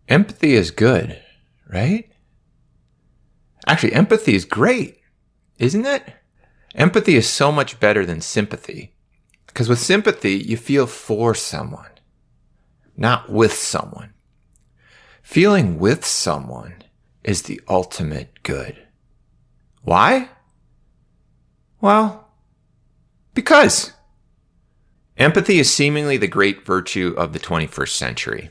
Empathy is good, right? Actually, empathy is great, isn't it? Empathy is so much better than sympathy. Because with sympathy, you feel for someone, not with someone. Feeling with someone is the ultimate good. Why? Well, because empathy is seemingly the great virtue of the 21st century,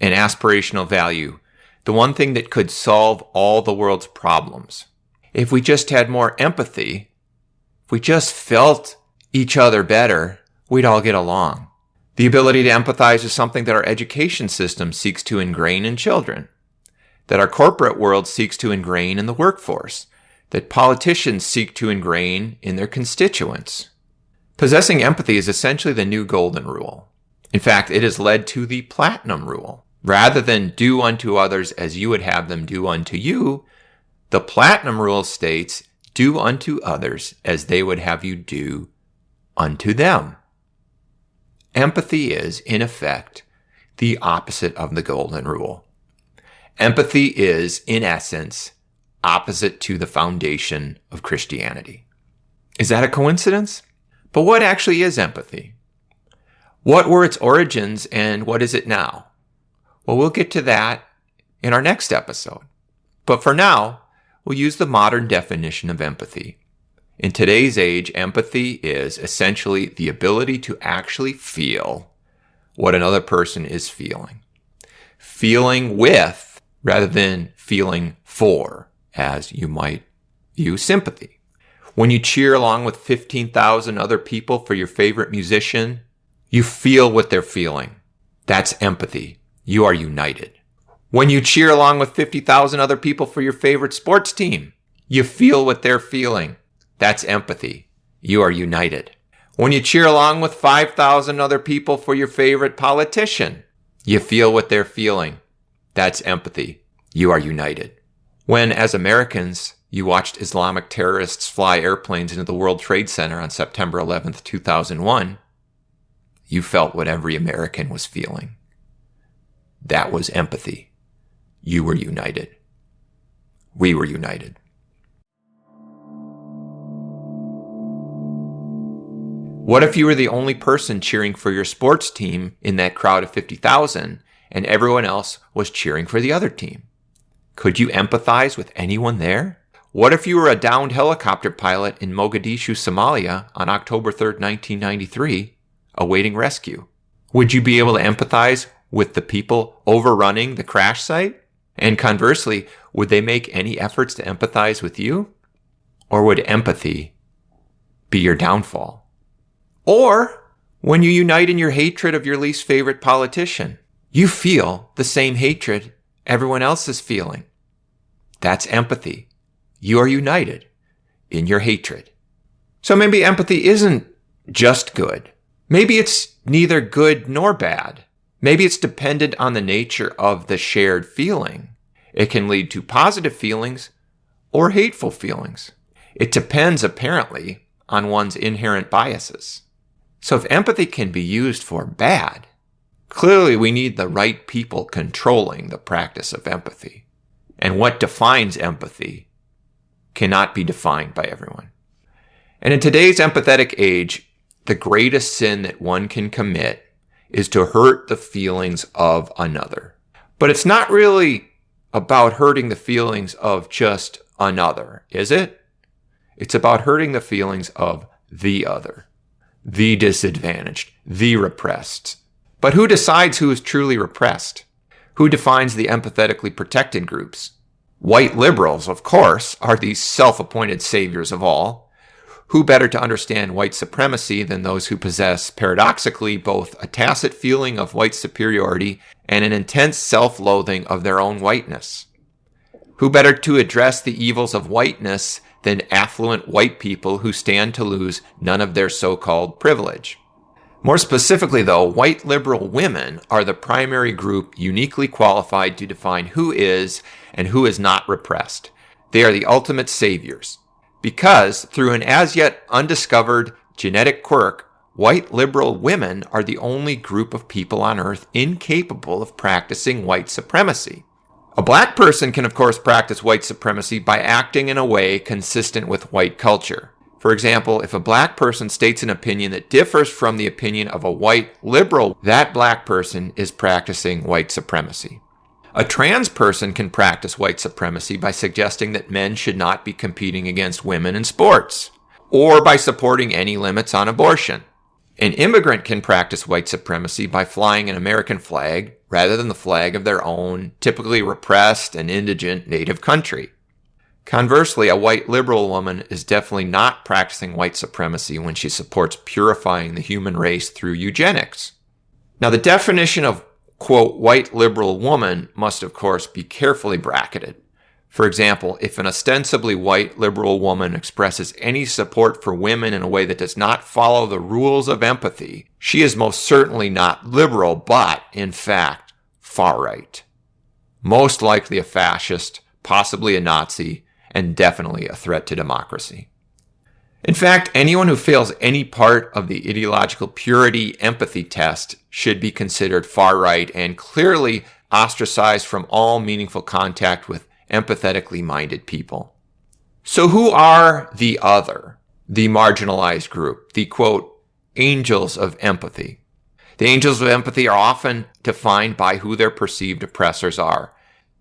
an aspirational value, the one thing that could solve all the world's problems. If we just had more empathy, if we just felt each other better, we'd all get along. The ability to empathize is something that our education system seeks to ingrain in children, that our corporate world seeks to ingrain in the workforce, that politicians seek to ingrain in their constituents. Possessing empathy is essentially the new golden rule. In fact, it has led to the platinum rule. Rather than do unto others as you would have them do unto you, the platinum rule states, do unto others as they would have you do unto them. Empathy is, in effect, the opposite of the golden rule. Empathy is, in essence, opposite to the foundation of Christianity. Is that a coincidence? But what actually is empathy? What were its origins and what is it now? Well, we'll get to that in our next episode. But for now, we'll use the modern definition of empathy. In today's age, empathy is essentially the ability to actually feel what another person is feeling. Feeling with rather than feeling for, as you might use sympathy. When you cheer along with 15,000 other people for your favorite musician, you feel what they're feeling. That's empathy. You are united. When you cheer along with 50,000 other people for your favorite sports team, you feel what they're feeling. That's empathy. You are united. When you cheer along with 5,000 other people for your favorite politician, you feel what they're feeling. That's empathy. You are united. When, as Americans, you watched Islamic terrorists fly airplanes into the World Trade Center on September 11th, 2001, you felt what every American was feeling. That was empathy. You were united. We were united. What if you were the only person cheering for your sports team in that crowd of 50,000 and everyone else was cheering for the other team? Could you empathize with anyone there? What if you were a downed helicopter pilot in Mogadishu, Somalia on October 3rd, 1993, awaiting rescue? Would you be able to empathize with the people overrunning the crash site? And conversely, would they make any efforts to empathize with you? Or would empathy be your downfall? Or when you unite in your hatred of your least favorite politician, you feel the same hatred everyone else is feeling. That's empathy. You are united in your hatred. So maybe empathy isn't just good. Maybe it's neither good nor bad. Maybe it's dependent on the nature of the shared feeling. It can lead to positive feelings or hateful feelings. It depends, apparently, on one's inherent biases. So if empathy can be used for bad, clearly we need the right people controlling the practice of empathy. And what defines empathy cannot be defined by everyone. And in today's empathetic age, the greatest sin that one can commit is to hurt the feelings of another. But it's not really about hurting the feelings of just another, is it? It's about hurting the feelings of the other, the disadvantaged, the repressed. But who decides who is truly repressed? Who defines the empathetically protected groups? White liberals, of course, are these self-appointed saviors of all. Who better to understand white supremacy than those who possess, paradoxically, both a tacit feeling of white superiority and an intense self-loathing of their own whiteness? Who better to address the evils of whiteness than affluent white people who stand to lose none of their so-called privilege? More specifically, though, white liberal women are the primary group uniquely qualified to define who is and who is not repressed. They are the ultimate saviors, because through an as yet undiscovered genetic quirk, white liberal women are the only group of people on earth incapable of practicing white supremacy. A black person can, of course, practice white supremacy by acting in a way consistent with white culture. For example, if a black person states an opinion that differs from the opinion of a white liberal, that black person is practicing white supremacy. A trans person can practice white supremacy by suggesting that men should not be competing against women in sports, or by supporting any limits on abortion. An immigrant can practice white supremacy by flying an American flag rather than the flag of their own, typically repressed and indigent native country. Conversely, a white liberal woman is definitely not practicing white supremacy when she supports purifying the human race through eugenics. Now, the definition of, quote, white liberal woman must, of course, be carefully bracketed. For example, if an ostensibly white liberal woman expresses any support for women in a way that does not follow the rules of empathy, she is most certainly not liberal, but, in fact, far-right. Most likely a fascist, possibly a Nazi, and definitely a threat to democracy. In fact, anyone who fails any part of the ideological purity empathy test should be considered far-right and clearly ostracized from all meaningful contact with empathetically minded people. So who are the other, the marginalized group, the, quote, angels of empathy? The angels of empathy are often defined by who their perceived oppressors are.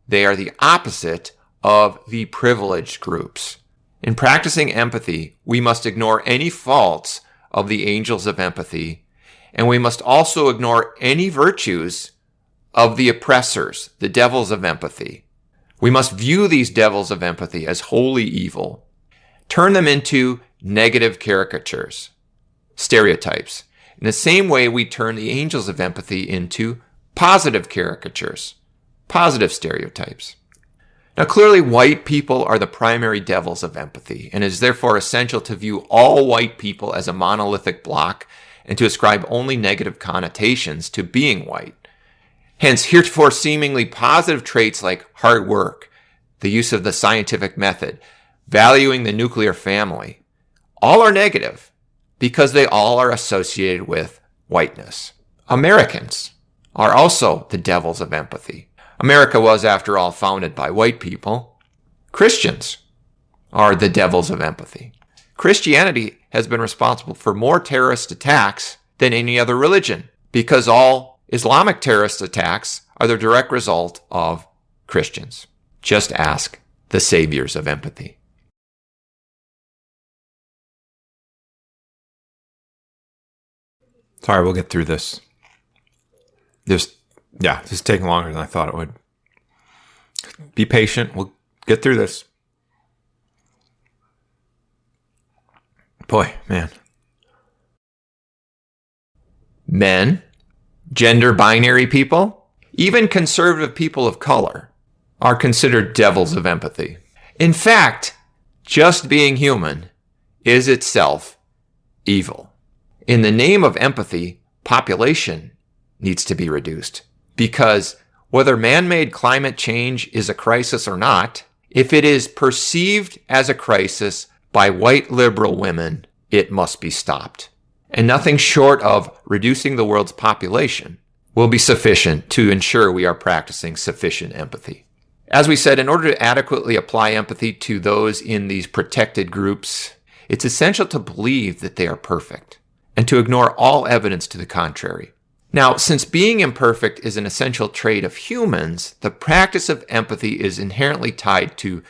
They are the opposite of the privileged groups. In practicing empathy, we must ignore any faults of the angels of empathy, and we must also ignore any virtues of the oppressors, the devils of empathy. We must view these devils of empathy as wholly evil, turn them into negative caricatures, stereotypes, in the same way we turn the angels of empathy into positive caricatures, positive stereotypes. Now, clearly, white people are the primary devils of empathy, and it is therefore essential to view all white people as a monolithic block and to ascribe only negative connotations to being white. Hence, heretofore seemingly positive traits like hard work, the use of the scientific method, valuing the nuclear family, all are negative because they all are associated with whiteness. Americans are also the devils of empathy. America was, after all, founded by white people. Christians are the devils of empathy. Christianity has been responsible for more terrorist attacks than any other religion because all Islamic terrorist attacks are the direct result of Christians. Just ask the saviors of empathy. Sorry, we'll get through this. This is taking longer than I thought it would. Be patient. We'll get through this. Boy, man. Men, gender binary people, even conservative people of color are considered devils of empathy. In fact, just being human is itself evil. In the name of empathy, population needs to be reduced because whether man-made climate change is a crisis or not, if it is perceived as a crisis by white liberal women, it must be stopped. And nothing short of reducing the world's population will be sufficient to ensure we are practicing sufficient empathy. As we said, in order to adequately apply empathy to those in these protected groups, it's essential to believe that they are perfect and to ignore all evidence to the contrary. Now, since being imperfect is an essential trait of humans, the practice of empathy is inherently tied to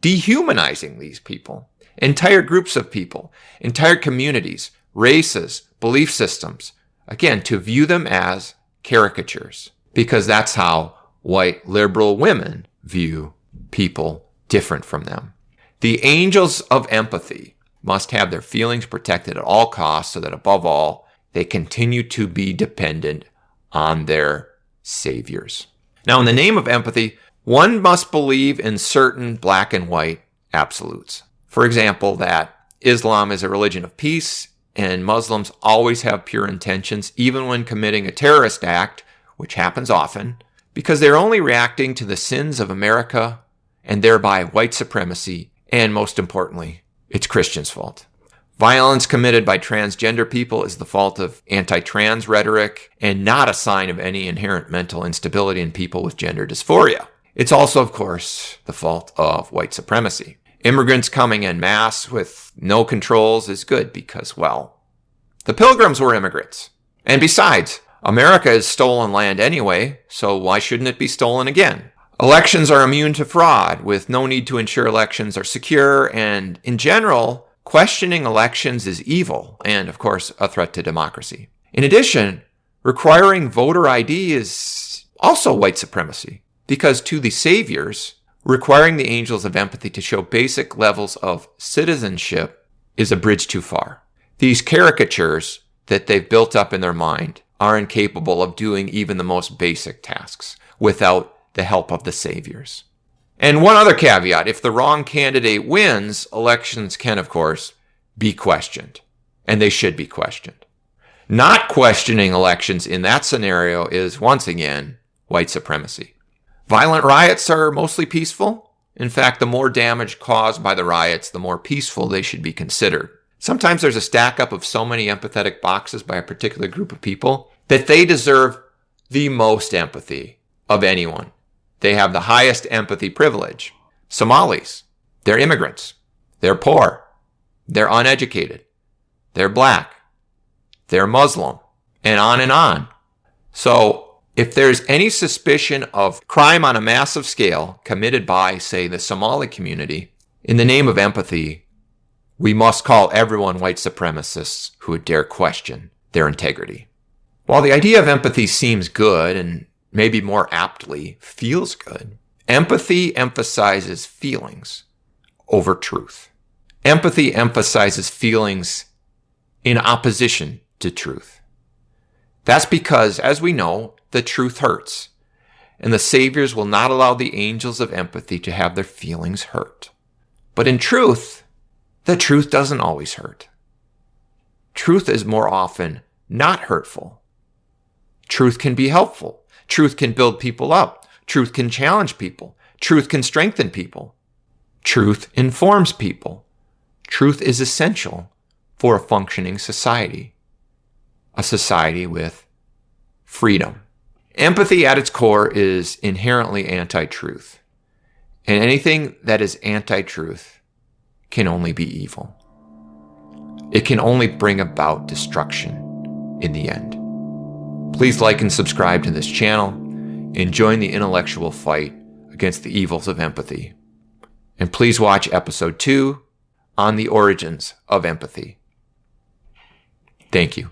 dehumanizing these people, entire groups of people, entire communities, races, belief systems, again, to view them as caricatures, because that's how white liberal women view people different from them. The angels of empathy must have their feelings protected at all costs so that above all, they continue to be dependent on their saviors. Now, in the name of empathy, one must believe in certain black and white absolutes. For example, that Islam is a religion of peace and Muslims always have pure intentions, even when committing a terrorist act, which happens often, because they're only reacting to the sins of America and thereby white supremacy, and most importantly, it's Christians' fault. Violence committed by transgender people is the fault of anti-trans rhetoric and not a sign of any inherent mental instability in people with gender dysphoria. It's also, of course, the fault of white supremacy. Immigrants coming en masse with no controls is good because, well, the Pilgrims were immigrants. And besides, America is stolen land anyway, so why shouldn't it be stolen again? Elections are immune to fraud, with no need to ensure elections are secure, and in general, questioning elections is evil and, of course, a threat to democracy. In addition, requiring voter ID is also white supremacy, because to the saviors, requiring the angels of empathy to show basic levels of citizenship is a bridge too far. These caricatures that they've built up in their mind are incapable of doing even the most basic tasks without the help of the saviors. And one other caveat, if the wrong candidate wins, elections can, of course, be questioned. And they should be questioned. Not questioning elections in that scenario is, once again, white supremacy. Violent riots are mostly peaceful. In fact, the more damage caused by the riots, the more peaceful they should be considered. Sometimes there's a stack up of so many empathetic boxes by a particular group of people that they deserve the most empathy of anyone. They have the highest empathy privilege. Somalis, they're immigrants. They're poor. They're uneducated. They're black. They're Muslim. And on and on. So if there's any suspicion of crime on a massive scale committed by, say, the Somali community, in the name of empathy, we must call everyone white supremacists who would dare question their integrity. While the idea of empathy seems good and maybe more aptly feels good, empathy emphasizes feelings over truth. Empathy emphasizes feelings in opposition to truth. That's because, as we know, the truth hurts, and the saviors will not allow the angels of empathy to have their feelings hurt. But in truth, the truth doesn't always hurt. Truth is more often not hurtful. Truth can be helpful. Truth can build people up. Truth can challenge people. Truth can strengthen people. Truth informs people. Truth is essential for a functioning society. A society with freedom. Empathy at its core is inherently anti-truth. And anything that is anti-truth can only be evil. It can only bring about destruction in the end. Please like and subscribe to this channel and join the intellectual fight against the evils of empathy. And please watch episode 2 on the origins of empathy. Thank you.